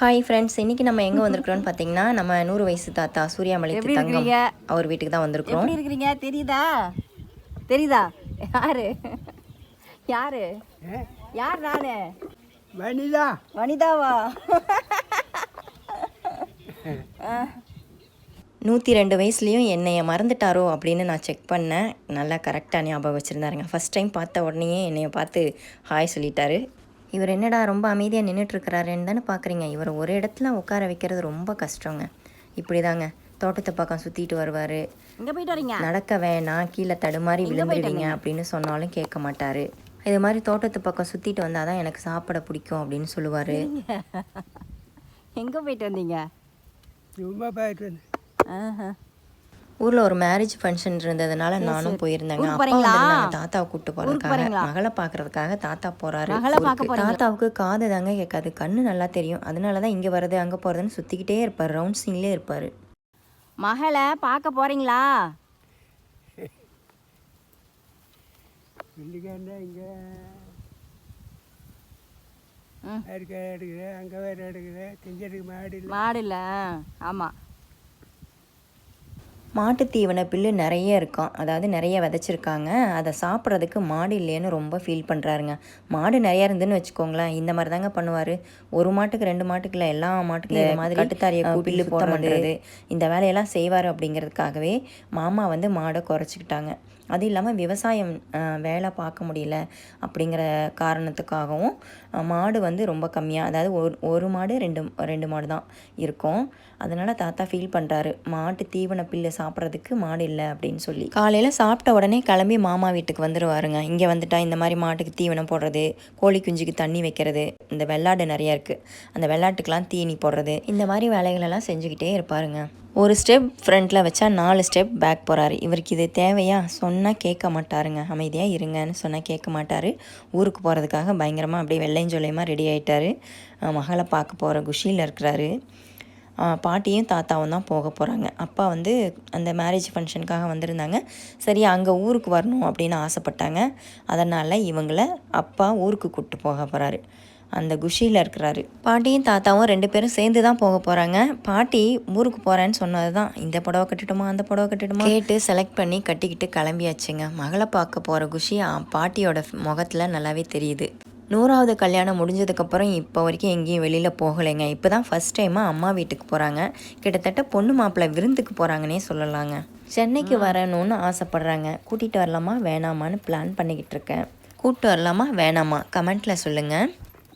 Hi friends, இன்றைக்கி நம்ம எங்கே வந்திருக்கிறோன்னு பார்த்தீங்கன்னா, நம்ம 100 வயசு தாத்தா சூர்யாமலை தங்கம் அவர் வீட்டுக்கு தான் வந்திருக்கிறோம். எப்படி இருக்கிறீங்க? தெரியுதா தெரியுதா? யாரு யாரு யார்? நானு வனிதா. வனிதாவா? 102 வயசுலேயும் என்னைய மறந்துட்டாரோ அப்படின்னு நான் செக் பண்ணேன். நல்லா கரெக்டாக ஞாபகம் வச்சுருந்தாருங்க. ஃபஸ்ட் டைம் பார்த்த உடனேயே என்னைய பார்த்து ஹாய் சொல்லிட்டாரு. இவர் என்னடா ரொம்ப அமைதியாக நின்றுட்டுருக்கிறாருன்னு தானே பார்க்குறீங்க. இவர் ஒரு இடத்துல உட்கார வைக்கிறது ரொம்ப கஷ்டங்க. இப்படி தாங்க தோட்டத்தை பக்கம் சுற்றிட்டு வருவார். இங்கே போயிட்டு வரீங்க? நடக்க வேணாம், கீழே தடுமாறி விழுந்துடுவீங்க அப்படின்னு சொன்னாலும் கேட்க மாட்டார். இது மாதிரி தோட்டத்து பக்கம் சுற்றிட்டு வந்தால் தான் எனக்கு சாப்பிட பிடிக்கும் அப்படின்னு சொல்லுவார். எங்கே போயிட்டு வந்தீங்க? சும்மா போயிட்டு வந்தேன். ஊரில் ஒரு மேரேஜ் ஃபங்க்ஷன் இருந்ததுனால நானும் போயிருந்தேங்க. அப்பா வந்து தாத்தாவை கூப்பிட்டு போகிறதுக்காக, மகளை பார்க்கறதுக்காக தாத்தா போகிறாரு. தாத்தாவுக்கு காது தாங்க கேட்காது, கண்ணு நல்லா தெரியும். அதனால தான் இங்கே வர்றது அங்கே போகிறதுன்னு சுற்றிக்கிட்டே இருப்பார், ரவுண்ட்ஸிங்லேயே இருப்பார். மகளை பார்க்க போகிறீங்களா? இங்கே எடுக்கிறேன், அங்கே வேறு எடுக்கிறேன். திங்கிறதுக்கு மாடு இல்லை. ஆமாம், மாட்டு தீவன புல்லு நிறைய இருக்கான், அதாவது நிறைய விதைச்சிருக்காங்க. அதை சாப்பிட்றதுக்கு மாடு இல்லைன்னு ரொம்ப ஃபீல் பண்ணுறாருங்க. மாடு நிறையா இருந்துன்னு வச்சுக்கோங்களேன், இந்த மாதிரி தாங்க பண்ணுவார். ஒரு மாட்டுக்கு 2 மாட்டுக்கு இல்லை, எல்லா மாட்டுக்கும் இந்த மாதிரி கட்டுத்தாரியை பில்லு போடுறது, இந்த வேலையெல்லாம் செய்வார். அப்படிங்கிறதுக்காகவே மாமா வந்து மாடை குறைச்சிக்கிட்டாங்க. அது இல்லாமல் விவசாயம் வேலை பார்க்க முடியல அப்படிங்கிற காரணத்துக்காகவும் மாடு வந்து ரொம்ப கம்மியாக, அதாவது ஒரு மாடு 2 மாடு தான் இருக்கும். அதனால் தாத்தா ஃபீல் பண்ணுறாரு, மாட்டு தீவன புல்லு சாப்பிட்றதுக்கு மாடு இல்லை அப்படின்னு சொல்லி. காலையில் சாப்பிட்ட உடனே கிளம்பி மாமா வீட்டுக்கு வந்துடுவாருங்க. இங்கே வந்துட்டா இந்த மாதிரி மாட்டுக்கு தீவனம் போடுறது, கோழி குஞ்சுக்கு தண்ணி வைக்கிறது, இந்த வெள்ளாடு நிறையா இருக்குது, அந்த வெள்ளாட்டுக்கெலாம் தீனி போடுறது, இந்த மாதிரி வேலைகளெல்லாம் செஞ்சுக்கிட்டே இருப்பாருங்க. ஒரு ஸ்டெப் ஃப்ரண்ட்டில் வச்சா 4 ஸ்டெப் பேக் போகிறாரு. இவருக்கு இது தேவையா? சொன்னால் கேட்க மாட்டாருங்க. அமைதியாக இருங்கன்னு சொன்னால் கேட்க மாட்டார். ஊருக்கு போகிறதுக்காக பயங்கரமாக அப்படியே வெள்ளையஞ்சொல்லையமாக ரெடி ஆகிட்டார். மகளை பார்க்க போகிற குஷியில் இருக்கிறாரு. பாட்டியும் தாத்தாவும் தான் போக போகிறாங்க. அப்பா வந்து அந்த மேரேஜ் ஃபங்க்ஷனுக்காக வந்திருந்தாங்க. சரி, அங்கே ஊருக்கு வரணும் அப்படின்னு ஆசைப்பட்டாங்க. அதனால் இவங்கள அப்பா ஊருக்கு கூப்பிட்டு போக போகிறாரு. அந்த குஷியில் இருக்கிறாரு. பாட்டியும் தாத்தாவும் 2 பேரும் சேர்ந்து தான் போக போகிறாங்க. பாட்டி ஊருக்கு போகிறேன்னு சொன்னது தான், இந்த புடவை கட்டிட்டுமா அந்த புடவை கட்டிட்டுமா கேட்டு செலக்ட் பண்ணி கட்டிக்கிட்டு கிளம்பியாச்சுங்க. மகளை பார்க்க போகிற குஷி பாட்டியோட முகத்தில் நல்லாவே தெரியுது. 100வது கல்யாணம் முடிஞ்சதுக்கப்புறம் இப்போ வரைக்கும் எங்கேயும் வெளியில் போகலைங்க. இப்போ தான் ஃபஸ்ட் டைமாக அம்மா வீட்டுக்கு போகிறாங்க. கிட்டத்தட்ட பொண்ணு மாப்பிள்ளை விருந்துக்கு போகிறாங்கன்னே சொல்லலாங்க. சென்னைக்கு வரணும்னு ஆசைப்பட்றாங்க. கூட்டிகிட்டு வரலாமா வேணாமான்னு பிளான் பண்ணிக்கிட்டு இருக்கேன். கூப்பிட்டு வரலாமா வேணாமா கமெண்ட்டில் சொல்லுங்கள்.